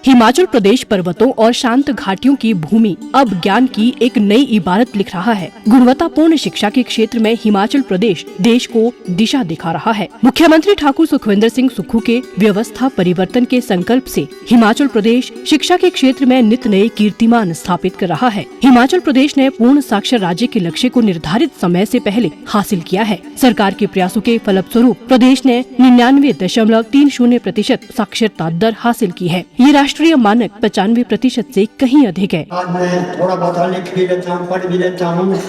हिमाचल प्रदेश पर्वतों और शांत घाटियों की भूमि अब ज्ञान की एक नई इबारत लिख रहा है। गुणवत्तापूर्ण शिक्षा के क्षेत्र में हिमाचल प्रदेश देश को दिशा दिखा रहा है। मुख्यमंत्री ठाकुर सुखविंदर सिंह सुक्खू के व्यवस्था परिवर्तन के संकल्प से हिमाचल प्रदेश शिक्षा के क्षेत्र में नित नए कीर्तिमान स्थापित कर रहा है। हिमाचल प्रदेश ने पूर्ण साक्षर राज्य के लक्ष्य को निर्धारित समय से पहले हासिल किया है। सरकार के प्रयासों के फलस्वरूप प्रदेश ने 99.30% साक्षरता दर हासिल की है। ये राष्ट्रीय मानक 95% से कहीं अधिक है। आज मैं थोड़ा बहुत लिख भी लेता हूँ, पढ़ भी लेता हूँ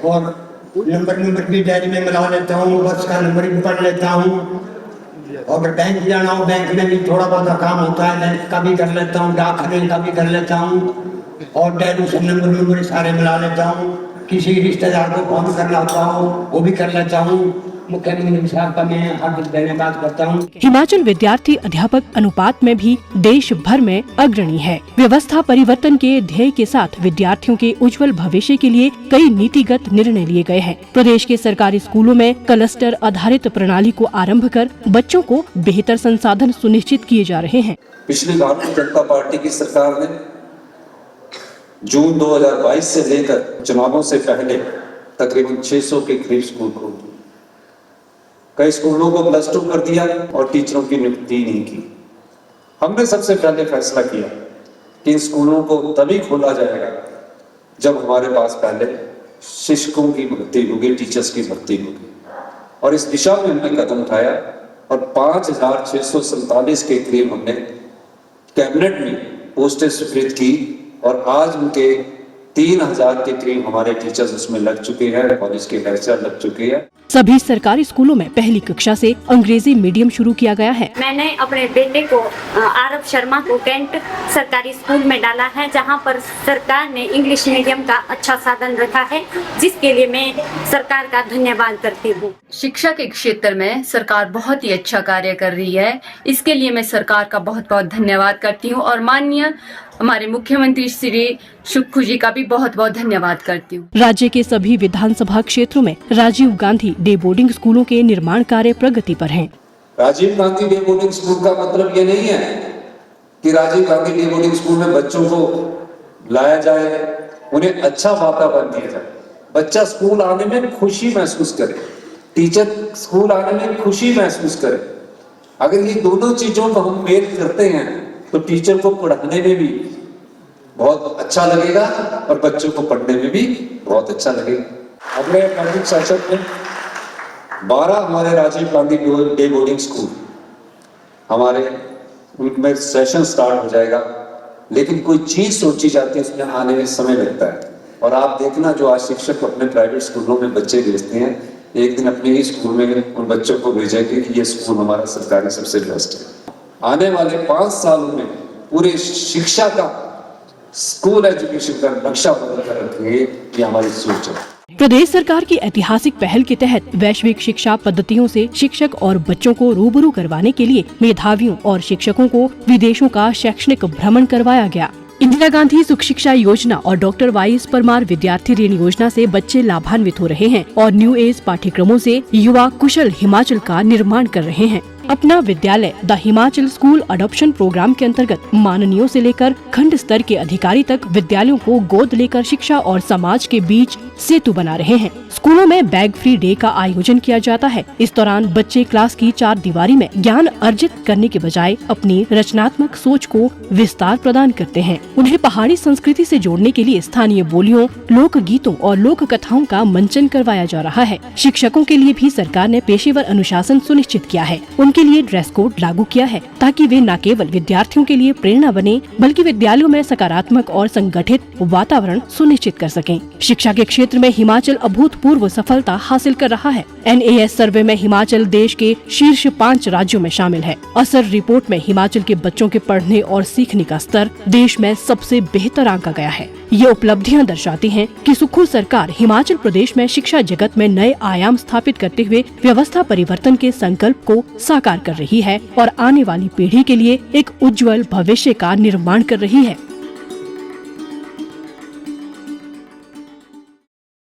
और नंबर भी डायरी में मिला लेता हूँ, बस का नंबर भी पढ़ लेता हूँ। अगर बैंक जाना हो, बैंक में भी थोड़ा बहुत काम होता है, बैंक का भी कर लेता हूँ, डाकखाने का भी कर लेता हूँ और डायरी से नंबर सारे मिला लेता हूँ। किसी रिश्तेदार को फोन करना होता हो वो भी कर लेता हूँ। मुख्यमंत्री साहब का मैं हार्दिक धन्यवाद करता हूँ। हिमाचल विद्यार्थी अध्यापक अनुपात में भी देश भर में अग्रणी है। व्यवस्था परिवर्तन के ध्येय के साथ विद्यार्थियों के उज्जवल भविष्य के लिए कई नीतिगत निर्णय लिए गए हैं। प्रदेश के सरकारी स्कूलों में क्लस्टर आधारित प्रणाली को आरंभ कर बच्चों को बेहतर संसाधन सुनिश्चित किए जा रहे हैं। पिछली भारतीय जनता पार्टी की सरकार ने जून 2022 से लेकर चुनावों से पहले तकरीबन 600 के करीब स्कूल खोल दिए। कई स्कूलों को +2 कर दिया और टीचरों की नियुक्ति नहीं की। हमने सबसे पहले फैसला किया कि इन स्कूलों को तभी खोला जाएगा जब हमारे पास पहले शिक्षकों की भर्ती होगी, टीचर्स की भर्ती होगी, और इस दिशा में हमने कदम उठाया और 5647 के करीब हमने कैबिनेट में पोस्टें स्वीकृत की और आज उनके 3000 के करीब हमारे टीचर्स उसमें लग चुके हैं, कॉलेज के लेक्चर लग चुके हैं। सभी सरकारी स्कूलों में पहली कक्षा से अंग्रेजी मीडियम शुरू किया गया है। मैंने अपने बेटे को आरव शर्मा को कैंट सरकारी स्कूल में डाला है, जहां पर सरकार ने इंग्लिश मीडियम का अच्छा साधन रखा है, जिसके लिए मैं सरकार का धन्यवाद करती हूँ। शिक्षा के क्षेत्र में सरकार बहुत ही अच्छा कार्य कर रही है, इसके लिए मैं सरकार का बहुत बहुत धन्यवाद करती हूँ और माननीय हमारे मुख्यमंत्री श्री सुक्खू जी का भी बहुत बहुत धन्यवाद करती हूँ। राज्य के सभी विधानसभा क्षेत्रों में राजीव गांधी डे बोर्डिंग स्कूलों के निर्माण कार्य प्रगति पर हैं। Rajiv Gandhi day boarding school का मतलब ये नहीं है कि Rajiv Gandhi day boarding school में बच्चों को लाया जाए, उन्हें अच्छा वातावरण दिया जाए, बच्चा स्कूल आने में खुशी महसूस करे, टीचर स्कूल आने में खुशी महसूस करे। अगर ये दोनों चीजों को हम मेल करते हैं तो टीचर को पढ़ाने में भी बहुत अच्छा लगेगा और बच्चों को पढ़ने में भी बहुत अच्छा लगेगा। अगले एकेडमिक सेशन में 12 हमारे Rajiv Gandhi day boarding school हमारे उनमें सेशन स्टार्ट हो जाएगा, लेकिन कोई चीज सोची जाती है उसमें आने में समय लगता है। और आप देखना, जो आज शिक्षक अपने प्राइवेट स्कूलों में बच्चे भेजते हैं, एक दिन अपने ही स्कूल में उन बच्चों को भेजेंगे कि ये स्कूल हमारा सरकारी सबसे बेस्ट है। आने वाले 5 सालों में पूरे शिक्षा का, स्कूल एजुकेशन का नक्शा बदल कर रखेंगे, ये हमारी सोच है। प्रदेश सरकार की ऐतिहासिक पहल के तहत वैश्विक शिक्षा पद्धतियों से शिक्षक और बच्चों को रूबरू करवाने के लिए मेधावियों और शिक्षकों को विदेशों का शैक्षणिक भ्रमण करवाया गया। इंदिरा गांधी सुख शिक्षा योजना और डॉक्टर वाईएस परमार विद्यार्थी ऋण योजना से बच्चे लाभान्वित हो रहे हैं और न्यू एज पाठ्यक्रमों से युवा कुशल हिमाचल का निर्माण कर रहे हैं। अपना विद्यालय the Himachal school adoption programme के अंतर्गत माननीयों से लेकर खंड स्तर के अधिकारी तक विद्यालयों को गोद लेकर शिक्षा और समाज के बीच सेतु बना रहे हैं। स्कूलों में बैग फ्री डे का आयोजन किया जाता है। इस दौरान बच्चे क्लास की 4 दीवारी में ज्ञान अर्जित करने के बजाय अपनी रचनात्मक सोच को विस्तार प्रदान करते हैं। उन्हें पहाड़ी संस्कृति से जोड़ने के लिए स्थानीय बोलियों, लोक गीतों और लोक कथाओं का मंचन करवाया जा रहा है। शिक्षकों के लिए भी सरकार ने पेशेवर अनुशासन सुनिश्चित किया है। उनके लिए ड्रेस कोड लागू किया है ताकि वे न केवल विद्यार्थियों के लिए प्रेरणा बने, बल्कि विद्यालयों में सकारात्मक और संगठित वातावरण सुनिश्चित कर सकें। शिक्षा के क्षेत्र में हिमाचल अभूतपूर्व सफलता हासिल कर रहा है। NAS सर्वे में हिमाचल देश के शीर्ष 5 राज्यों में शामिल है। असर रिपोर्ट में हिमाचल के बच्चों के पढ़ने और सीखने का स्तर देश में सबसे बेहतर आंका गया है। ये उपलब्धियां दर्शाती हैं कि सुक्खू सरकार हिमाचल प्रदेश में शिक्षा जगत में नए आयाम स्थापित करते हुए व्यवस्था परिवर्तन के संकल्प को साकार कर रही है और आने वाली पीढ़ी के लिए एक उज्जवल भविष्य का निर्माण कर रही है।